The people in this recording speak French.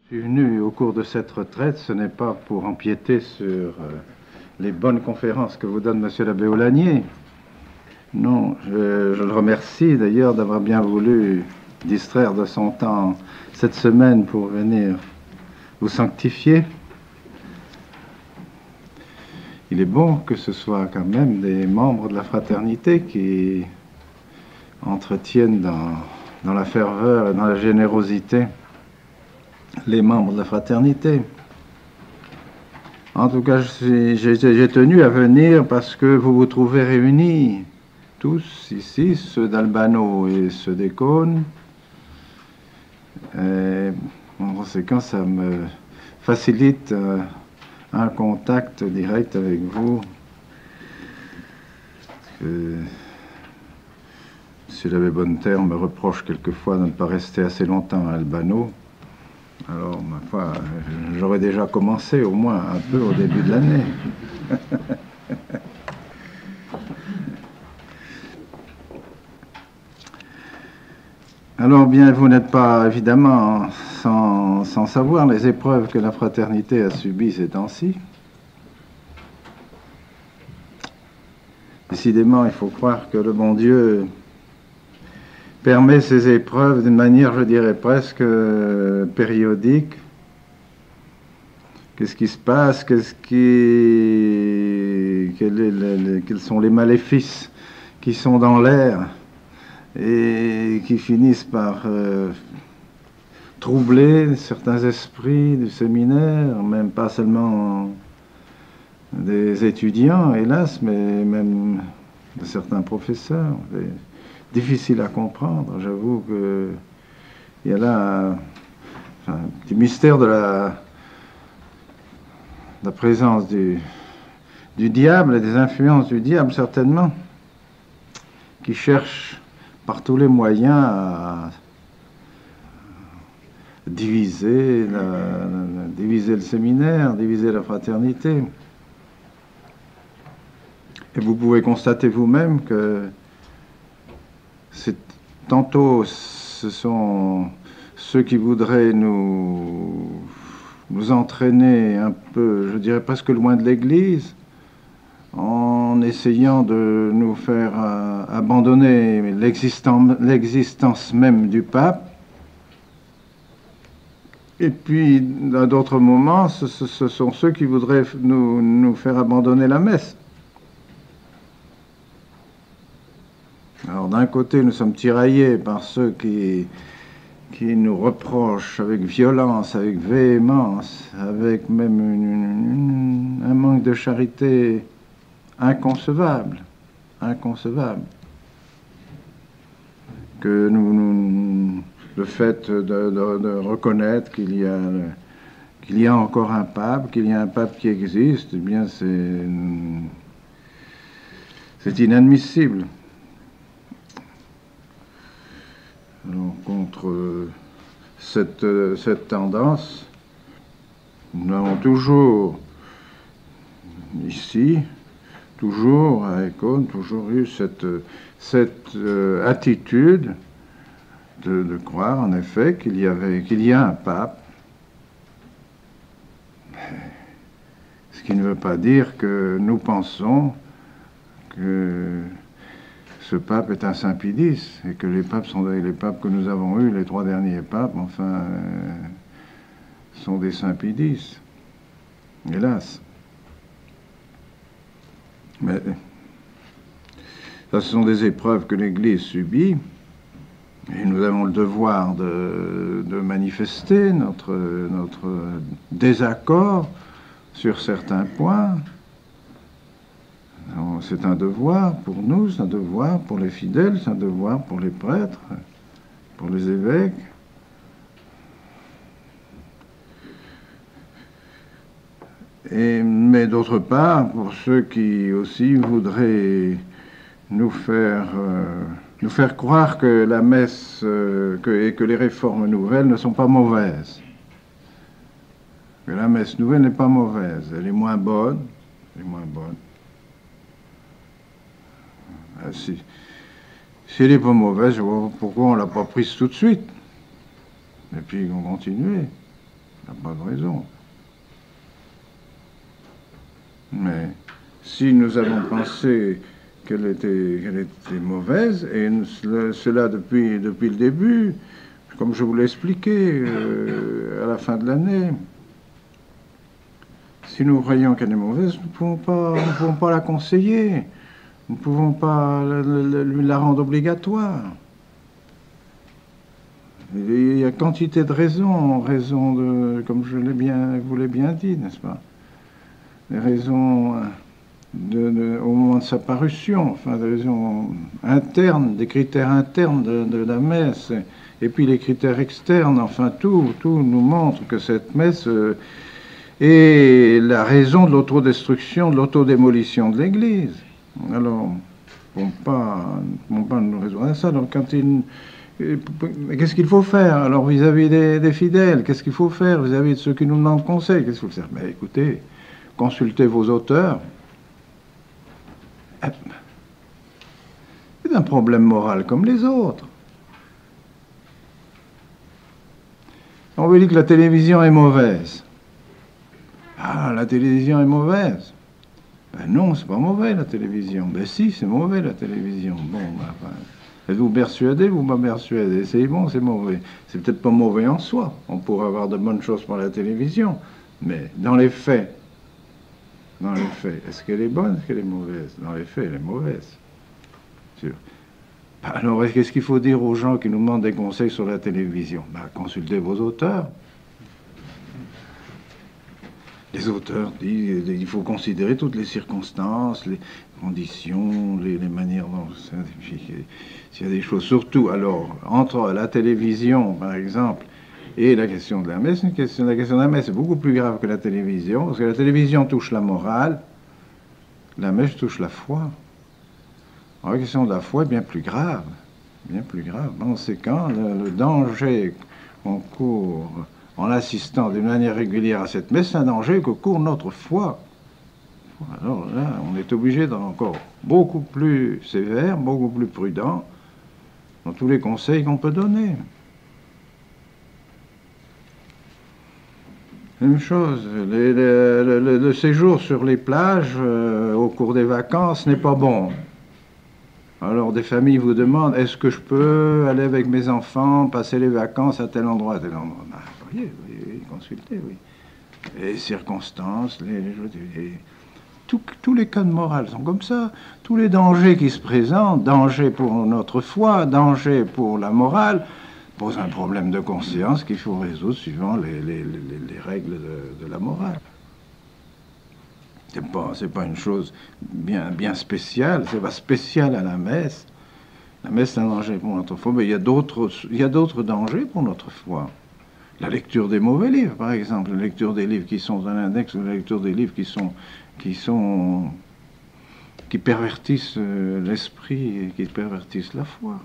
Je suis venu au cours de cette retraite, ce n'est pas pour empiéter sur les bonnes conférences que vous donne Monsieur l'abbé Aulagnier. Non, je le remercie d'ailleurs d'avoir bien voulu distraire de son temps cette semaine pour venir vous sanctifier. Il est bon que ce soit quand même des membres de la fraternité qui entretiennent dans la ferveur et dans la générosité les membres de la fraternité. En tout cas, j'ai tenu à venir parce que vous vous trouvez réunis, tous ici, ceux d'Albano et ceux des Cônes. En conséquence, ça me facilite un contact direct avec vous. Monsieur l'abbé Bonneterre me reproche quelquefois de ne pas rester assez longtemps à Albano. Alors, ma foi, j'aurais déjà commencé au moins un peu au début de l'année. Alors bien, vous n'êtes pas évidemment sans savoir les épreuves que la fraternité a subies ces temps-ci. Décidément, il faut croire que le bon Dieu permet ces épreuves d'une manière, je dirais, presque périodique. Qu'est-ce qui se passe? Quels sont les maléfices qui sont dans l'air et qui finissent par troubler certains esprits du séminaire, même pas seulement des étudiants, hélas, mais même de certains professeurs. Difficile à comprendre. J'avoue que il y a là un petit mystère de la présence du diable et des influences du diable, certainement, qui cherche par tous les moyens à diviser le séminaire, diviser la fraternité. Et vous pouvez constater vous-même que tantôt ce sont ceux qui voudraient nous entraîner un peu, je dirais presque loin de l'Église, en essayant de nous faire abandonner l'existence même du pape. Et puis, à d'autres moments, ce sont ceux qui voudraient nous faire abandonner la messe. Alors d'un côté, nous sommes tiraillés par ceux qui nous reprochent avec violence, avec véhémence, avec même un manque de charité inconcevable, que le fait de reconnaître qu'il y a encore un pape, qu'il y a un pape qui existe, eh bien c'est inadmissible. Alors, contre cette tendance, nous avons toujours ici, toujours à Écône, toujours eu cette attitude de croire en effet qu'il y a un pape, ce qui ne veut pas dire que nous pensons que ce pape est un Saint-Pie-X et que les papes que nous avons eus, les 3 derniers papes, enfin, sont des Saint-Pie-X, hélas. Mais ça, ce sont des épreuves que l'Église subit, et nous avons le devoir de manifester notre désaccord sur certains points. C'est un devoir pour nous, c'est un devoir pour les fidèles, c'est un devoir pour les prêtres, pour les évêques. Mais d'autre part, pour ceux qui aussi voudraient nous faire croire que la messe et que les réformes nouvelles ne sont pas mauvaises. Que la messe nouvelle n'est pas mauvaise, elle est moins bonne, Si elle n'est pas mauvaise, je vois pourquoi on ne l'a pas prise tout de suite. Et puis on continuait. Il n'y a pas de raison. Mais si nous avons pensé qu'elle était mauvaise, et cela depuis le début, comme je vous l'ai expliqué, à la fin de l'année, si nous croyons qu'elle est mauvaise, nous ne pouvons pas la conseiller. Nous ne pouvons pas la rendre obligatoire. Il y a quantité de raisons, comme vous l'ai bien dit, n'est-ce pas? Des raisons au moment de sa parution, enfin des raisons internes, des critères internes de la messe, et puis les critères externes, enfin tout nous montre que cette messe est la raison de l'autodestruction, de l'autodémolition de l'Église. Alors, on ne peut pas nous résoudre à ça. Donc, qu'est-ce qu'il faut faire alors vis-à-vis des fidèles? Qu'est-ce qu'il faut faire vis-à-vis de ceux qui nous demandent conseil? Qu'est-ce qu'il faut faire? Mais écoutez, consultez vos auteurs. C'est un problème moral comme les autres. On veut dire que la télévision est mauvaise. Ah, la télévision est mauvaise. Ben non, c'est pas mauvais la télévision. Ben si, c'est mauvais la télévision. Bon, ben, êtes-vous persuadé, vous pas persuadé? C'est bon, c'est mauvais. C'est peut-être pas mauvais en soi. On pourrait avoir de bonnes choses par la télévision. Mais dans les faits, est-ce qu'elle est bonne, est-ce qu'elle est mauvaise? Dans les faits, elle est mauvaise. Sûr. Alors, qu'est-ce qu'il faut dire aux gens qui nous demandent des conseils sur la télévision? Ben, consultez vos auteurs. Les auteurs disent qu'il faut considérer toutes les circonstances, les conditions, les manières dont... S'il y a des choses, surtout, alors, entre la télévision, par exemple, et la question de la messe, la question de la messe est beaucoup plus grave que la télévision, parce que la télévision touche la morale, la messe touche la foi. Alors, la question de la foi est bien plus grave, bien plus grave. Bon, c'est quand le danger qu'on court en assistant d'une manière régulière à cette messe, c'est un danger que court notre foi. Alors là, on est obligé d'être encore beaucoup plus sévère, beaucoup plus prudent dans tous les conseils qu'on peut donner. Même chose, le séjour sur les plages au cours des vacances n'est pas bon. Alors des familles vous demandent, est-ce que je peux aller avec mes enfants, passer les vacances à tel endroit, Ben, voyez, consultez, oui. Les circonstances, tous les cas de morale sont comme ça. Tous les dangers qui se présentent, danger pour notre foi, danger pour la morale, posent un problème de conscience qu'il faut résoudre suivant les règles de la morale. C'est pas une chose bien spéciale, c'est pas spécial à la messe. La messe, c'est un danger pour notre foi, mais il y a d'autres dangers pour notre foi. La lecture des mauvais livres, par exemple, la lecture des livres qui sont dans l'index, ou la lecture des livres qui pervertissent l'esprit et qui pervertissent la foi.